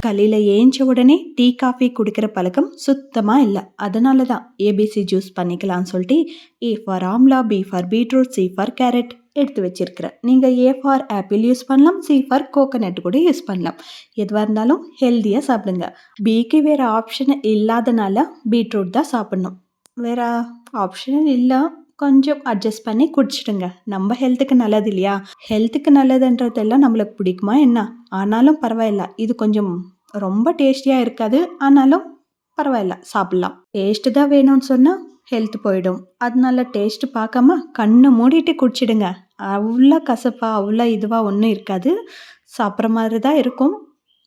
காலையில் ஏஞ்ச உடனே tea coffee குடிக்கிற பழக்கம் சுத்தமாக இல்லை. அதனால தான் ஏபிசி ஜூஸ் பண்ணிக்கலாம்னு சொல்லிட்டு A for amla, B for beetroot, C for carrot எடுத்து வச்சிருக்கிறேன். நீங்கள் ஏ ஃபார் ஆப்பிள் யூஸ் பண்ணலாம், சி ஃபார் கோகோனட் கூட யூஸ் பண்ணலாம். எதுவாக இருந்தாலும் ஹெல்த்தியாக சாப்பிடுங்க. பிக்கு வேறு ஆப்ஷன் இல்லாதனால பீட்ரூட் தான் சாப்பிடணும். வேறு ஆப்ஷன் இல்லை, கொஞ்சம் அட்ஜஸ்ட் பண்ணி குடிச்சிடுங்க. நம்ம ஹெல்த்துக்கு நல்லது இல்லையா? ஹெல்த்துக்கு நல்லதுன்றதெல்லாம் நம்மளுக்கு பிடிக்குமா என்ன? ஆனாலும் பரவாயில்ல, இது கொஞ்சம் ரொம்ப டேஸ்டியாக இருக்காது, ஆனாலும் பரவாயில்ல, சாப்பிட்லாம். டேஸ்ட்டு தான் வேணும்னு சொன்னால் ஹெல்த் போயிடும். அதனால டேஸ்ட்டு பார்க்காம கண்ணை மூடிட்டு குடிச்சிடுங்க. அவ்வளோ கசப்பா அவ்வளோ இதுவாக ஒன்றும் இருக்காது. சாப்பிட்ற மாதிரி தான் இருக்கும்.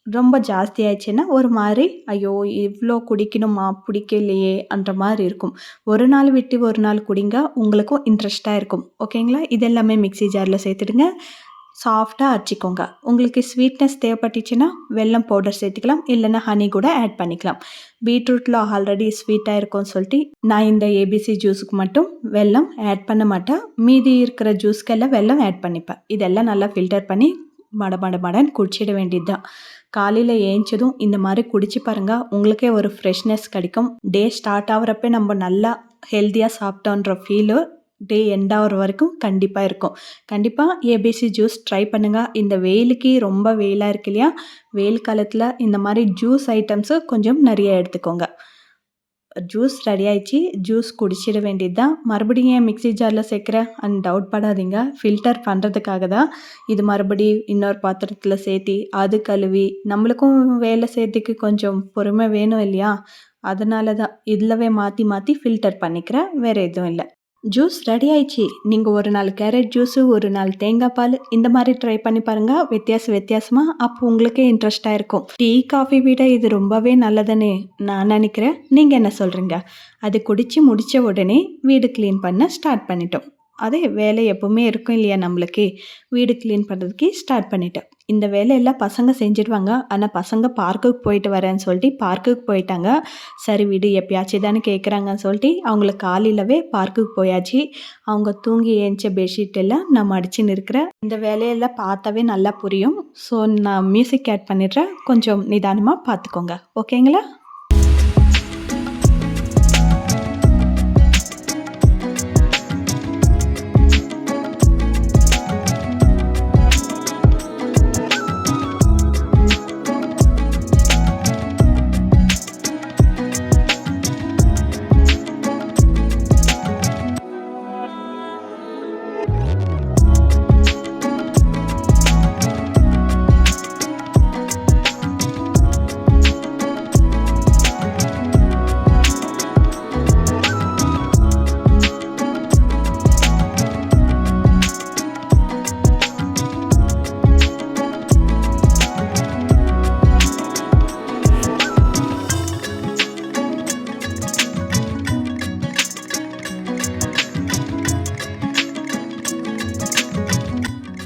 ரொம்ப ஜாஸ்தி ஆயிடுச்சுன்னா ஒரு மாதிரி ஐயோ இவ்வளோ குடிக்கணுமா, பிடிக்கலையே என்ற மாதிரி இருக்கும். ஒரு நாள் விட்டு ஒரு நாள் குடிங்க, உங்களுக்கும் இன்ட்ரெஸ்ட்டாக இருக்கும். ஓகேங்களா? இது எல்லாமே மிக்ஸி ஜாரில் சேர்த்துடுங்க. சாஃப்டாக அரைச்சிக்கோங்க. உங்களுக்கு ஸ்வீட்னஸ் தேவைப்பட்டுச்சுன்னா வெல்லம் பவுடர் சேர்த்துக்கலாம், இல்லைன்னா ஹனி கூட ஆட் பண்ணிக்கலாம். பீட்ரூட்டில் ஆல்ரெடி ஸ்வீட்டாக இருக்கும்னு சொல்லிட்டு நான் இந்த ஏபிசி ஜூஸுக்கு மட்டும் வெல்லம் ஆட் பண்ண மாட்டேன். மீதி இருக்கிற ஜூஸ்க்கெல்லாம் வெல்லம் ஆட் பண்ணிப்பேன். இதெல்லாம் நல்லா ஃபில்டர் பண்ணி மடன்னு குடிச்சிட வேண்டியது தான். காலையில் ஏஞ்சதும் இந்த மாதிரி குடிச்சு பாருங்கள், உங்களுக்கே ஒரு ஃப்ரெஷ்னஸ் கிடைக்கும். டே ஸ்டார்ட் ஆகிறப்ப நம்ம நல்லா ஹெல்த்தியாக சாப்பிட்டோன்ற ஃபீலு டே எண்ட் ஆகிற வரைக்கும் கண்டிப்பாக இருக்கும். கண்டிப்பாக ஏபிசி ஜூஸ் ட்ரை பண்ணுங்கள். இந்த வெயிலுக்கு ரொம்ப வெயிலாக இருக்கு இல்லையா? வெயில் காலத்தில் இந்த மாதிரி ஜூஸ் ஐட்டம்ஸு கொஞ்சம் நிறைய எடுத்துக்கோங்க. ஜூஸ் ரெடி ஆயிடுச்சு. ஜூஸ் குடிச்சிட வேண்டியது தான். மறுபடியும் ஏன் மிக்ஸி ஜாரில் சேர்க்குறேன் டவுட் படாதீங்க. ஃபில்டர் பண்ணுறதுக்காக தான். இது மறுபடியும் இன்னொரு பாத்திரத்தில் சேர்த்தி அது கழுவி நம்மளுக்கும் வேலை செய்யறதுக்கு கொஞ்சம் பொறுமை வேணும் இல்லையா? அதனால தான் இதிலவே மாற்றி ஃபில்டர் பண்ணிக்கிறேன். வேறு எதுவும் இல்லை. ஜூஸ் ரெடி ஆயிடுச்சு. நீங்கள் ஒரு நாள் கேரட் ஜூஸு, ஒரு நாள் தேங்காய் பால், இந்த மாதிரி ட்ரை பண்ணி பாருங்கள். வித்தியாசமாக அப்போ உங்களுக்கே இன்ட்ரெஸ்டாக இருக்கும். டீ காஃபி விட இது ரொம்பவே நல்லதுன்னு நான் நினைக்கிறேன். நீங்கள் என்ன சொல்கிறீங்க? அது குடித்து முடித்த உடனே வீடு க்ளீன் பண்ண ஸ்டார்ட் பண்ணிட்டோம். அதே வேலை எப்போவுமே இருக்கும் இல்லையா நம்மளுக்கு? வீடு க்ளீன் பண்ணுறதுக்கு ஸ்டார்ட் பண்ணிட்டேன். இந்த வேலையெல்லாம் பசங்க செஞ்சிடுவாங்க. ஆனால் பசங்க பார்க்குக்கு போயிட்டு வரேன்னு சொல்லிட்டு பார்க்குக்கு போயிட்டாங்க. சரி விடு, எப்பயாச்சும் தானே கேட்குறாங்கன்னு சொல்லிட்டு அவங்கள காலையிலவே பார்க்குக்கு போயாச்சு. அவங்க தூங்கி ஏஞ்ச பெட்ஷீட் எல்லாம் நான் மடிச்சுன்னு இருக்கிறேன். இந்த வேலையெல்லாம் பார்த்தாவே நல்லா புரியும். ஸோ நான் மியூசிக் ஆட் பண்ணிடுறேன். கொஞ்சம் நிதானமாக பார்த்துக்கோங்க. ஓகேங்களா?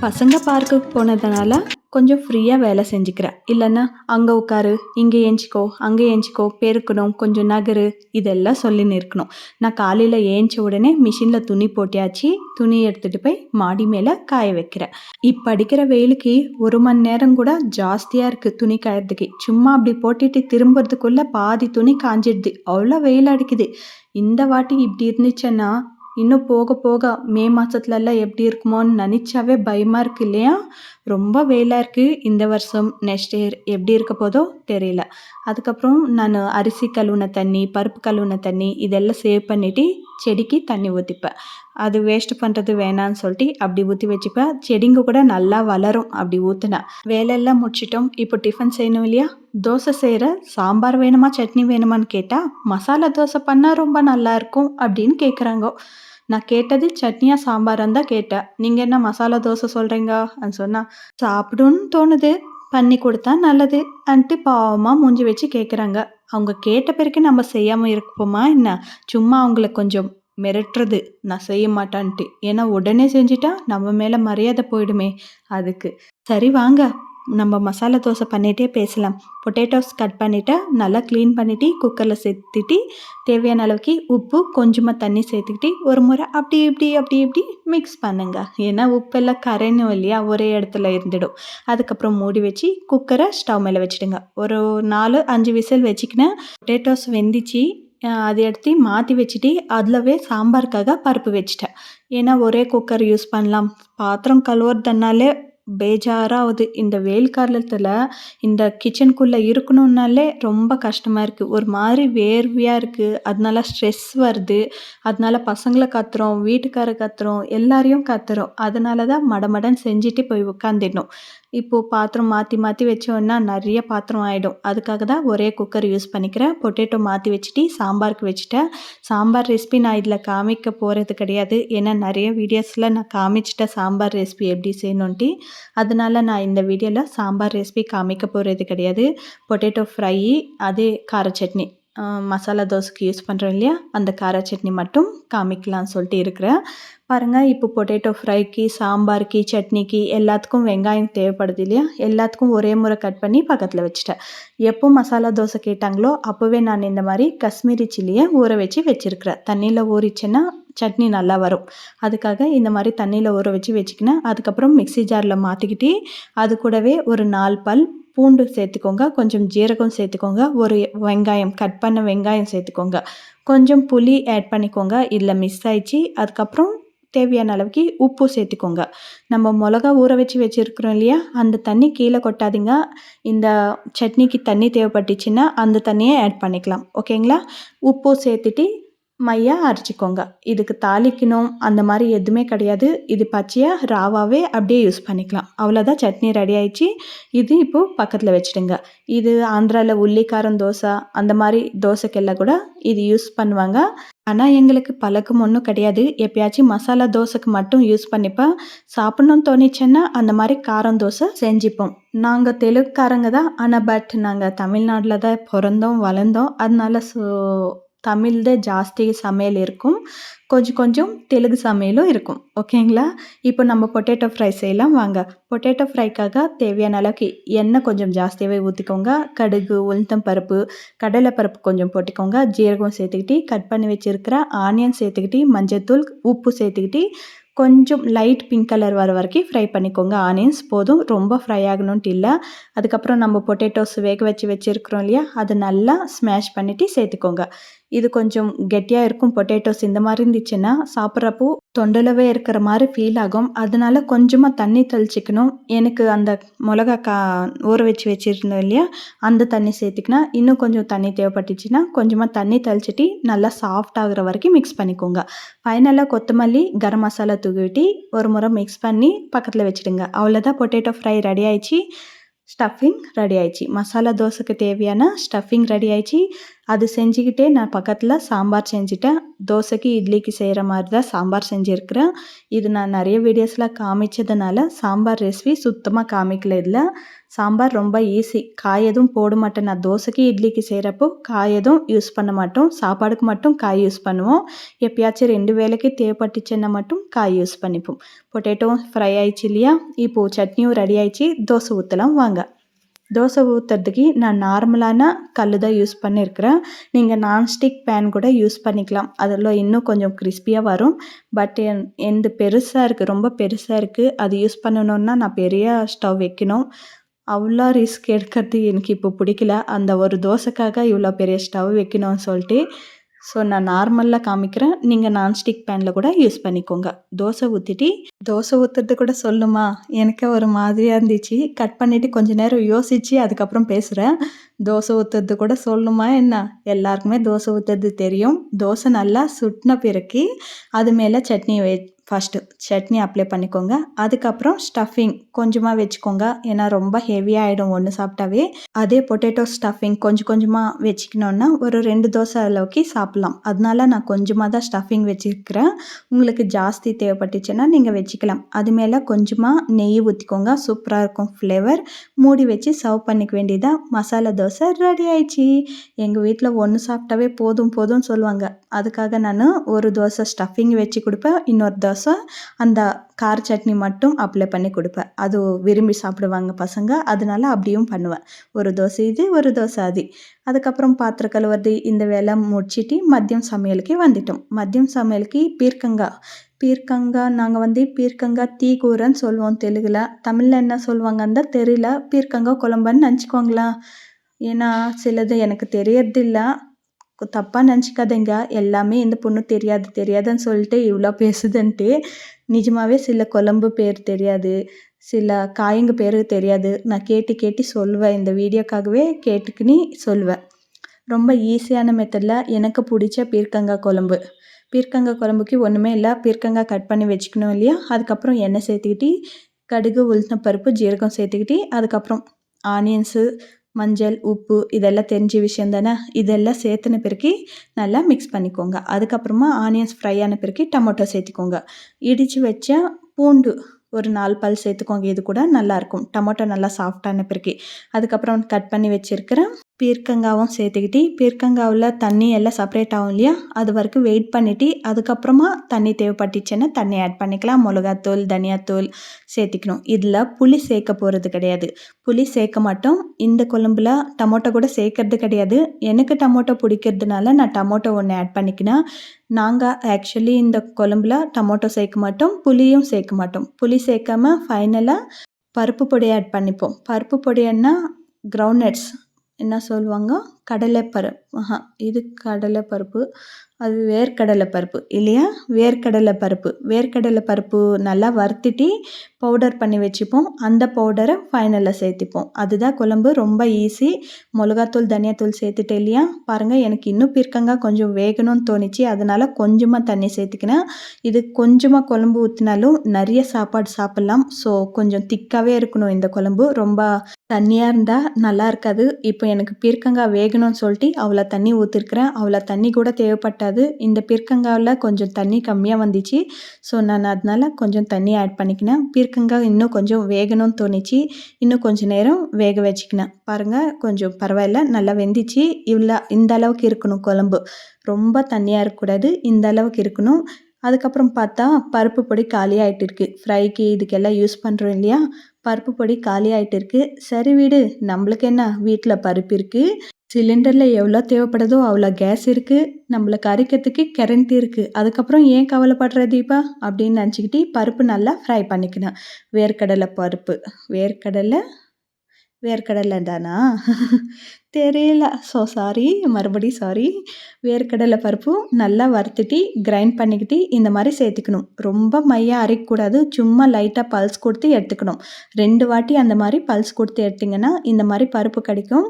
பசங்க பார்க்குக்கு போனதுனால கொஞ்சம் ஃப்ரீயாக வேலை செஞ்சுக்கிறேன். இல்லைன்னா அங்கே உட்காரு, இங்கே ஏஞ்சிக்கோ, அங்கே ஏஞ்சிக்கோ, பெருக்கணும், கொஞ்சம் நகரு, இதெல்லாம் சொல்லின்னு இருக்கணும். நான் காலையில் ஏஞ்ச உடனே மிஷினில் துணி போட்டியாச்சு. துணி எடுத்துகிட்டு போய் மாடி மேலே காய வைக்கிறேன். இப்போ அடிக்கிற வெயிலுக்கு 1 மணி நேரம் கூட ஜாஸ்தியாக இருக்குது துணி காயறதுக்கு. சும்மா அப்படி போட்டுட்டு திரும்புறதுக்குள்ளே பாதி துணி காஞ்சிடுது. அவ்வளோ வெயில் அடிக்குது. இந்த வாட்டி இப்படி இருந்துச்சுன்னா இன்னும் போக போக மே மாதத்துலலாம் எப்படி இருக்குமோன்னு நினச்சாவே பயமாக இருக்குது இல்லையா? ரொம்ப வெயிலாக இருக்குது இந்த வருஷம். நெக்ஸ்ட் இயர் எப்படி இருக்க போதோ தெரியல. அதுக்கப்புறம் நான் அரிசி கழுவுன தண்ணி, பருப்பு கழுவுன தண்ணி இதெல்லாம் சேவ் பண்ணிவிட்டு செடிக்கு தண்ணி ஊற்றிப்பேன். அது வேஸ்ட் பண்ணுறது வேணான்னு சொல்லிட்டு அப்படி ஊற்றி வச்சுப்பேன். செடிங்க கூட நல்லா வளரும் அப்படி ஊற்றுனேன். வேலையெல்லாம் முடிச்சிட்டோம். இப்போ டிஃபன் செய்யணும் இல்லையா? தோசை செய்கிற. சாம்பார் வேணுமா சட்னி வேணுமான்னு கேட்டால் மசாலா தோசை பண்ணால் ரொம்ப நல்லாயிருக்கும் அப்படின்னு கேட்குறாங்க. நான் கேட்டது சட்னியா சாம்பாரான்னு தான் கேட்டேன். நீங்கள் என்ன மசாலா தோசை சொல்கிறீங்க சொன்னால் சாப்பிடுன்னு தோணுது, பண்ணி கொடுத்தா நல்லது அன்ட்டு பாவமாக மூஞ்சி வச்சு கேட்குறாங்க. அவங்க கேட்ட பிறகு நம்ம செய்யாமல் இருப்போமா என்ன? சும்மா அவங்கள கொஞ்சம் மிரட்டுறது நான் செய்ய மாட்டான்ட்டு. ஏன்னா உடனே செஞ்சுட்டா நம்ம மேலே மரியாதை போயிடுமே அதுக்கு. சரி வாங்க நம்ம மசாலா தோசை பண்ணிகிட்டே பேசலாம். பொட்டேட்டோஸ் கட் பண்ணிவிட்டு நல்லா க்ளீன் பண்ணிவிட்டு குக்கரில் சேர்த்துட்டு தேவையான அளவுக்கு உப்பு கொஞ்சமாக தண்ணி சேர்த்துக்கிட்டு ஒரு முறை அப்படி இப்படி அப்படி இப்படி மிக்ஸ் பண்ணுங்க. ஏன்னா உப்பெல்லாம் கரையணும் இல்லையா, ஒரே இடத்துல இருந்துடும். அதுக்கப்புறம் மூடி வச்சு குக்கரை ஸ்டவ் மேலே வச்சுடுங்க. ஒரு 4-5 விசில் வச்சுக்கினேன். பொட்டேட்டோஸ் வெந்துச்சு. அதை எடுத்து மாற்றி வச்சுட்டு அதிலவே சாம்பாருக்காக பருப்பு வச்சுட்டேன். ஏன்னா ஒரே குக்கர் யூஸ் பண்ணலாம். பாத்திரம் கழுவுறதுனாலே பேஜாராகுது. இந்த வெயில் காலத்தில் இந்த கிச்சனுக்குள்ளே இருக்கணுன்னாலே ரொம்ப கஷ்டமாக இருக்குது. ஒரு மாதிரி வேர்வையாக இருக்குது. அதனால ஸ்ட்ரெஸ் வருது. அதனால பசங்களை கத்துறோம், வீட்டுக்கார கத்துறோம், எல்லாரையும் கத்துறோம். அதனால தான் மடமடன்னு செஞ்சுட்டு போய் உட்காந்துடணும். இப்போது பாத்திரம் மாற்றி மாற்றி வச்சோன்னா நிறைய பாத்திரம் ஆகிடும். அதுக்காக தான் ஒரே குக்கர் யூஸ் பண்ணிக்கிறேன். பொட்டேட்டோ மாற்றி வச்சுட்டு சாம்பாருக்கு வச்சுட்டேன். சாம்பார் ரெசிபி நான் இதில் காமிக்க போகிறது கிடையாது. ஏன்னா நிறைய வீடியோஸில் நான் காமிச்சிட்டேன் சாம்பார் ரெசிபி எப்படி செய்யணுன்ட்டு. அதனால நான் இந்த வீடியோவில் சாம்பார் ரெசிபி காமிக்க போகிறது கிடையாது. பொட்டேட்டோ ஃப்ரை, அதே கார சட்னி, மசாலா தோசைக்கு யூஸ் பண்ணுறோம் இல்லையா, அந்த கார சட்னி மட்டும் காமிக்கலாம்னு சொல்லிட்டு இருக்கிறேன். பாருங்கள், இப்போ பொட்டேட்டோ ஃப்ரைக்கு, சாம்பாருக்கு, சட்னிக்கு எல்லாத்துக்கும் வெங்காயம் தேவைப்படுது இல்லையா, எல்லாத்துக்கும் ஒரே முறை கட் பண்ணி பக்கத்தில் வச்சுட்டேன். எப்போ மசாலா தோசை கேட்டாங்களோ அப்போவே நான் இந்த மாதிரி காஷ்மீரி சில்லியை ஊற வச்சு வச்சுருக்கிறேன். தண்ணியில் ஊறிச்சுன்னா சட்னி நல்லா வரும். அதுக்காக இந்த மாதிரி தண்ணியில் ஊற வச்சு வச்சுக்கினேன். அதுக்கப்புறம் மிக்ஸி ஜாரில் மாற்றிக்கிட்டு அது கூடவே ஒரு 4 பல் பூண்டு சேர்த்துக்கோங்க, கொஞ்சம் ஜீரகம் சேர்த்துக்கோங்க, ஒரு வெங்காயம், கட் பண்ண வெங்காயம் சேர்த்துக்கோங்க, கொஞ்சம் புளி ஆட் பண்ணிக்கோங்க. இதில் மிஸ் ஆயிடுச்சு. அதுக்கப்புறம் தேவையான அளவுக்கு உப்பு சேர்த்துக்கோங்க. நம்ம மிளகா ஊற வச்சு வச்சுருக்குறோம் இல்லையா, அந்த தண்ணி கீழே கொட்டாதீங்க. இந்த சட்னிக்கு தண்ணி தேவைப்பட்டுச்சுன்னா அந்த தண்ணியை ஆட் பண்ணிக்கலாம். ஓகேங்களா? உப்பு சேர்த்துட்டு மையாக அரைச்சிக்கோங்க. இதுக்கு தாளிக்கணும் அந்த மாதிரி எதுவுமே கிடையாது. இது பச்சையாக ராவாகவே அப்படியே யூஸ் பண்ணிக்கலாம். அவ்வளோதான், சட்னி ரெடி ஆயிடுச்சு. இது இப்போது பக்கத்தில் வச்சுடுங்க. இது ஆந்திராவில் உள்ளிக்காரம் தோசை அந்த மாதிரி தோசைக்கெல்லாம் கூட இது யூஸ் பண்ணுவாங்க. ஆனால் எங்களுக்கு பழக்கம் ஒன்றும் கிடையாது. எப்பயாச்சும் மசாலா தோசைக்கு மட்டும் யூஸ் பண்ணிப்பேன். சாப்பிட்ணுன்னு தோணிச்சுன்னா அந்த மாதிரி காரம் தோசை செஞ்சுப்போம். நாங்கள் தெலுங்குக்காரங்க தான். ஆனால் நாங்கள் தமிழ்நாட்டில் தான் பிறந்தோம் வளர்ந்தோம். அதனால தமிழ் தான் ஜாஸ்தி சமையல் இருக்கும். கொஞ்சம் கொஞ்சம் தெலுங்கு சமையலும் இருக்கும். ஓகேங்களா? இப்போ நம்ம பொட்டேட்டோ ஃப்ரை செய்யலாம் வாங்க. பொட்டேட்டோ ஃப்ரைக்காக தேவையான அளவுக்கு எண்ணெய் கொஞ்சம் ஜாஸ்தியாகவே ஊற்றிக்கோங்க. கடுகு, உளுத்தம் பருப்பு, கடலைப்பருப்பு கொஞ்சம் போட்டுக்கோங்க. ஜீரகம் சேர்த்துக்கிட்டு கட் பண்ணி வச்சுருக்கிற ஆனியன் சேர்த்துக்கிட்டு மஞ்சள்தூள், உப்பு சேர்த்துக்கிட்டு கொஞ்சம் லைட் பிங்க் கலர் வர வரைக்கும் ஃப்ரை பண்ணிக்கோங்க. ஆனியன்ஸ் போதும், ரொம்ப ஃப்ரை ஆகணுன்ட்டு இல்லை. அதுக்கப்புறம் நம்ம பொட்டேட்டோஸ் வேக வச்சுருக்கிறோம் இல்லையா, அதை நல்லா ஸ்மாஷ் பண்ணிவிட்டு சேர்த்துக்கோங்க. இது கொஞ்சம் கெட்டியாக இருக்கும். பொட்டேட்டோஸ் இந்த மாதிரி இருந்துச்சுன்னா சாப்பிட்றப்போ தொண்டலவே இருக்கிற மாதிரி ஃபீல் ஆகும். அதனால கொஞ்சமாக தண்ணி தெளிச்சிக்கணும். எனக்கு அந்த மிளகா ஊற வச்சு வச்சுருந்தோம் இல்லையா, அந்த தண்ணி சேர்த்துக்கினா இன்னும் கொஞ்சம் தண்ணி தேவைப்பட்டுச்சுன்னா கொஞ்சமாக தண்ணி தெளிச்சிட்டு நல்லா சாஃப்ட் ஆகுற வரைக்கும் மிக்ஸ் பண்ணிக்கோங்க. ஃபைனலாக கொத்தமல்லி, கரம் மசாலா தூவிட்டு ஒரு முறை மிக்ஸ் பண்ணி பக்கத்தில் வச்சுடுங்க. அவ்வளோதான், பொட்டேட்டோ ஃப்ரை ரெடி ஆயிடுச்சு. ஸ்டஃபிங் ரெடி ஆயிடுச்சு. மசாலா தோசைக்கு தேவையான ஸ்டஃபிங் ரெடி ஆயிடுச்சு. அது செஞ்சுக்கிட்டே நான் பக்கத்தில் சாம்பார் செஞ்சுட்டேன். தோசைக்கு, இட்லிக்கு செய்கிற மாதிரி தான் சாம்பார் செஞ்சுருக்கிறேன். இது நான் நிறைய வீடியோஸில் காமிச்சதுனால சாம்பார் ரெசிபி சுத்தமாக காமிக்கல. இதில் சாம்பார் ரொம்ப ஈஸி. காய் எதுவும் போட மாட்டேன். நான் தோசைக்கு, இட்லிக்கு செய்கிறப்போ காய் எதுவும் யூஸ் பண்ண மாட்டோம். சாப்பாடுக்கு மட்டும் காய் யூஸ் பண்ணுவோம். எப்பயாச்சும் 2 வேளைக்கு தேவைப்பட்டுச்சுன்னா மட்டும் காய் யூஸ் பண்ணிப்போம். பொட்டேட்டோ ஃப்ரை ஆயிடுச்சு இல்லையா, இப்போது சட்னியும் ரெடி ஆயிடுச்சு. தோசை ஊற்றலாம் வாங்க. தோசை ஊற்றுறதுக்கு நான் நார்மலான கல் தான் யூஸ் பண்ணியிருக்கிறேன். நீங்கள் நான்ஸ்டிக் பேன் கூட யூஸ் பண்ணிக்கலாம். அதில் இன்னும் கொஞ்சம் கிறிஸ்பியாக வரும். பட் எந்த பெருசாக இருக்குது, ரொம்ப பெருசாக இருக்குது. அது யூஸ் பண்ணணுன்னா நான் பெரிய ஸ்டவ் வைக்கணும். அவ்வளோ ரிஸ்க் எடுக்கிறது எனக்கு இப்போ பிடிக்கல. அந்த ஒரு தோசைக்காக இவ்வளோ பெரிய ஸ்டவ் வைக்கணும்னு சொல்லிட்டு. ஸோ நான் நார்மலில் காமிக்கிறேன். நீங்கள் நான்ஸ்டிக் பேனில் கூட யூஸ் பண்ணிக்கோங்க. தோசை ஊற்றுறது கூட சொல்லுமா, எனக்கே ஒரு மாதிரியாக இருந்துச்சு. கட் பண்ணிவிட்டு கொஞ்ச நேரம் யோசித்து அதுக்கப்புறம் பேசுகிறேன். தோசை ஊற்றுறது கூட சொல்லணுமா என்ன? எல்லாருக்குமே தோசை ஊற்றுறது தெரியும். தோசை நல்லா சுட்டின பிறகு அது மேலே ஃபஸ்ட்டு சட்னி அப்ளை பண்ணிக்கோங்க. அதுக்கப்புறம் ஸ்டஃபிங் கொஞ்சமாக வச்சுக்கோங்க. ஏன்னா ரொம்ப ஹெவியாக ஆகிடும் ஒன்று சாப்பிட்டாவே. அதே பொட்டேட்டோ ஸ்டஃபிங் கொஞ்சம் கொஞ்சமாக வச்சுக்கணுன்னா ஒரு 2 தோசை அளவுக்கு சாப்பிட்லாம். அதனால நான் கொஞ்சமாக தான் ஸ்டஃபிங் வச்சுருக்கிறேன். உங்களுக்கு ஜாஸ்தி தேவைப்பட்டுச்சுன்னா நீங்கள் வச்சுக்கலாம். அது மேலே கொஞ்சமாக நெய் ஊற்றிக்கோங்க. சூப்பராக இருக்கும் ஃப்ளேவர். மூடி வச்சு சர்வ் பண்ணிக்க வேண்டியதாக. மசாலா தோசை ரெடி ஆயிடுச்சு. எங்கள் வீட்டில் ஒன்று சாப்பிட்டாவே போதும்னு சொல்லுவாங்க. அதுக்காக நான் ஒரு தோசை ஸ்டஃபிங் வச்சு கொடுப்பேன், இன்னொரு தோசை தோசை அந்த கார சட்னி மட்டும் அப்ளை பண்ணி கொடுப்பேன். அது விரும்பி சாப்பிடுவாங்க பசங்க. அதனால அப்படியும் பண்ணுவேன். ஒரு தோசை இது, ஒரு தோசை அது. அதுக்கப்புறம் பாத்திரம் கழுவுறது இந்த வேலை முடிச்சிட்டு மதியம் சமையலுக்கு வந்துட்டோம். மதியம் சமையலுக்கு பீர்க்கங்காய் நாங்கள் பீர்க்கங்காய் தீக்கூரன்னு சொல்லுவோம் தெலுங்குல. தமிழில் என்ன சொல்லுவாங்கன்னு தான் தெரியல. பீர்க்கங்காய் குழம்புன்னு நினச்சிக்கோங்களா. ஏன்னா சிலது எனக்கு தெரியறதில்ல. தப்பாக நினச்சிக்காதீங்க. எல்லாமே இந்த பொண்ணு தெரியாதுன்னு சொல்லிட்டு இவ்வளோ பேசுதுன்ட்டு. நிஜமாவே சில குழம்பு பேர் தெரியாது, சில காய்ங்க பேர் தெரியாது. நான் கேட்டு சொல்லுவேன். இந்த வீடியோக்காகவே கேட்டுக்கின்னு சொல்லுவேன். ரொம்ப ஈஸியான மெத்தடில் எனக்கு பிடிச்ச பீர்க்கங்காய் குழம்பு. பீர்க்கங்காய் குழம்புக்கு ஒன்றுமே இல்லை. பீர்க்கங்காய் கட் பண்ணி வச்சுக்கணும் இல்லையா. அதுக்கப்புறம் எண்ணெய் சேர்த்துக்கிட்டு கடுகு உளுத்தம் பருப்பு ஜீரகம் சேர்த்துக்கிட்டு அதுக்கப்புறம் ஆனியன்ஸு மஞ்சள் உப்பு இதெல்லாம் தெரிஞ்ச விஷயம் தானே. இதெல்லாம் சேர்த்துன பிறகு நல்லா மிக்ஸ் பண்ணிக்கோங்க. அதுக்கப்புறமா ஆனியன்ஸ் ஃப்ரை ஆன பிறகு டொமேட்டோ சேர்த்துக்கோங்க. இடித்து வச்ச பூண்டு ஒரு 4 பல் சேர்த்துக்கோங்க. இது கூட நல்லாயிருக்கும். டொமேட்டோ நல்லா சாஃப்டான பிறகு அதுக்கப்புறம் கட் பண்ணி வச்சுருக்கிற பீர்க்கங்காவும் சேர்த்துக்கிட்டு பீர்க்கங்காவில் தண்ணி எல்லாம் செப்பரேட் ஆகும் இல்லையா. அது வரைக்கும் வெயிட் பண்ணிவிட்டு அதுக்கப்புறமா தண்ணி தேவைப்பட்டுச்சுன்னா தண்ணி ஆட் பண்ணிக்கலாம். மிளகாத்தூள் தனியாத்தூள் சேர்த்திக்கணும். இதில் புளி சேர்க்க போகிறது கிடையாது. புளி சேர்க்க மாட்டோம். இந்த குழம்புல டமோட்டோ கூட சேர்க்கறது கிடையாது. எனக்கு டமோட்டோ பிடிக்கிறதுனால நான் டமோட்டோ ஒன்று ஆட் பண்ணிக்கினேன். நாங்கள் ஆக்சுவலி இந்த குழம்புல டமோட்டோ சேர்க்க மாட்டோம், புளியும் சேர்க்க மாட்டோம். புளி சேர்க்காம ஃபைனலாக பருப்பு பொடி ஆட் பண்ணிப்போம். பருப்பு பொடின்னா கிரவுண்ட்நட்ஸ் என்ன சொல்லுவாங்க, இது கடலை பருப்பு, அது வேர்க்கடலை பருப்பு இல்லையா. வேர்க்கடலை பருப்பு நல்லா வறுத்துட்டு பவுடர் பண்ணி வச்சுப்போம். அந்த பவுடரை ஃபைனலில் சேர்த்துப்போம். அதுதான் குழம்பு. ரொம்ப ஈஸி. மிளகாத்தூள் தனியாத்தூள் சேர்த்துட்டு இல்லையா. பாருங்கள், எனக்கு இன்னும் பீர்க்கங்காய் கொஞ்சம் வேகணும்னு தோணுச்சு. அதனால் கொஞ்சமாக தண்ணி சேர்த்துக்கினேன். இது கொஞ்சமாக குழம்பு ஊற்றினாலும் நிறைய சாப்பாடு சாப்பிட்லாம். ஸோ கொஞ்சம் திக்காகவே இருக்கணும் இந்த குழம்பு. ரொம்ப தண்ணியாக இருந்தால் நல்லா இருக்காது. இப்போ எனக்கு பீர்க்கங்காய் வேகணும்னு சொல்லிட்டு அவ்வளோ தண்ணி ஊற்றிருக்கிறேன். அவ்வளோ தண்ணி கூட தேவைப்பட்டாது. இந்த பீர்க்கங்காயில் கொஞ்சம் தண்ணி கம்மியாக வந்துச்சு. ஸோ நான் அதனால் கொஞ்சம் தண்ணி ஆட் பண்ணிக்கினேன். பீர்க்கங்காய் இன்னும் கொஞ்சம் வேகணும்னு தோணிச்சு. இன்னும் கொஞ்சம் நேரம் வேக வச்சுக்கினேன். பாருங்கள், கொஞ்சம் பரவாயில்ல, நல்லா வெந்துச்சு. இந்த அளவுக்கு இருக்கணும் குழம்பு. ரொம்ப தண்ணியாக இருக்கக்கூடாது. இந்த அளவுக்கு இருக்கணும். அதுக்கப்புறம் பார்த்தா பருப்பு பொடி காலியாகிட்டு இருக்குது. ஃப்ரைக்கு இதுக்கெல்லாம் யூஸ் பண்ணுறோம் இல்லையா. பருப்பு பொடி காலி ஆகிட்டு இருக்குது. சரி விடு, நம்மளுக்கு என்ன, வீட்டில் பருப்பு இருக்குது, சிலிண்டரில் எவ்வளோ தேவைப்படுதோ அவ்வளோ கேஸ் இருக்குது, நம்மளை கறிக்கிறதுக்கு கரண்ட் இருக்குது. அதுக்கப்புறம் ஏன் கவலைப்படுற தீபா அப்படின்னு நினச்சிக்கிட்டு பருப்பு நல்லா ஃப்ரை பண்ணிக்கணும். வேர்க்கடலை தானா தெரியல. மறுபடியும் சாரி. வேர்க்கடலை பருப்பும் நல்லா வறுத்துட்டு கிரைண்ட் பண்ணிக்கிட்டு இந்த மாதிரி சேர்த்துக்கணும். ரொம்ப மையாக அரைக்கக்கூடாது. சும்மா லைட்டாக பல்ஸ் கொடுத்து எடுத்துக்கணும். 2 வாட்டி அந்த மாதிரி பல்ஸ் கொடுத்து எடுத்திங்கன்னா இந்த மாதிரி பருப்பு கிடைக்கும்.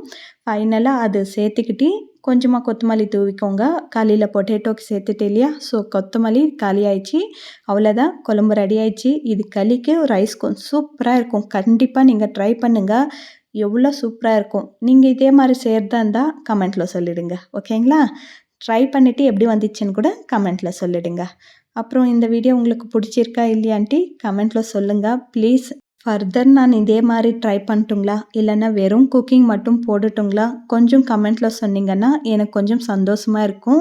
ஃபைனலாக அது சேர்த்துக்கிட்டு கொஞ்சமாக கொத்தமல்லி தூவிக்கோங்க. காலையில் பொட்டேட்டோக்கு சேர்த்துட்டு இல்லையா. ஸோ கொத்தமல்லி காலி ஆயிடுச்சு. அவ்வளோதான், குழம்பு ரெடி ஆயிடுச்சு. இது களிக்கு ரைஸ்க்கும் சூப்பராக இருக்கும். கண்டிப்பாக நீங்கள் ட்ரை பண்ணுங்கள். எவ்வளோ சூப்பராக இருக்கும். நீங்கள் இதே மாதிரி செய்கிறதா இருந்தால் கமெண்ட்டில் சொல்லிவிடுங்க. ஓகேங்களா. ட்ரை பண்ணிவிட்டு எப்படி வந்துச்சுன்னு கூட கமெண்ட்டில் சொல்லிவிடுங்க. அப்புறம் இந்த வீடியோ உங்களுக்கு பிடிச்சிருக்கா இல்லையான்ட்டு கமெண்ட்டில் சொல்லுங்கள் ப்ளீஸ். ஃபர்தர் நான் இதே மாதிரி ட்ரை பண்ணட்டுங்களா, இல்லைன்னா வெறும் குக்கிங் மட்டும் போடட்டுங்களா, கொஞ்சம் கமெண்ட்டில் சொன்னீங்கன்னா எனக்கு கொஞ்சம் சந்தோஷமாக இருக்கும்.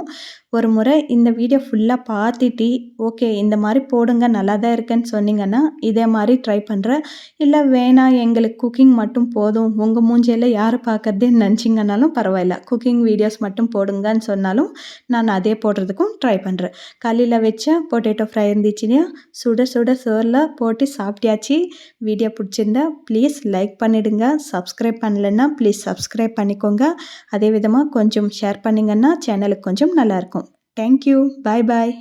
ஒரு முறை இந்த வீடியோ ஃபுல்லாக பார்த்துட்டு ஓகே இந்த மாதிரி போடுங்க நல்லா தான் இருக்குன்னு சொன்னீங்கன்னா இதே மாதிரி ட்ரை பண்ணுறேன். இல்லை வேணாம் எங்களுக்கு குக்கிங் மட்டும் போதும், உங்கள் மூஞ்சியில் யார் பார்க்கறதுன்னு நினச்சிங்கன்னாலும் பரவாயில்ல, குக்கிங் வீடியோஸ் மட்டும் போடுங்கன்னு சொன்னாலும் நான் அதே போடுறதுக்கும் ட்ரை பண்ணுறேன். காலையில் வச்ச பொட்டேட்டோ ஃப்ரை இருந்துச்சுன்னா சுட சுட சோறில் போட்டு சாப்பிட்டியாச்சு. வீடியோ பிடிச்சிருந்தா ப்ளீஸ் லைக் பண்ணிவிடுங்க. சப்ஸ்கிரைப் பண்ணலைன்னா ப்ளீஸ் சப்ஸ்கிரைப் பண்ணிக்கோங்க. அதே விதமாக கொஞ்சம் ஷேர் பண்ணிங்கன்னா சேனலுக்கு கொஞ்சம் நல்லாயிருக்கும். தேங்க்யூ. பாய் பாய்.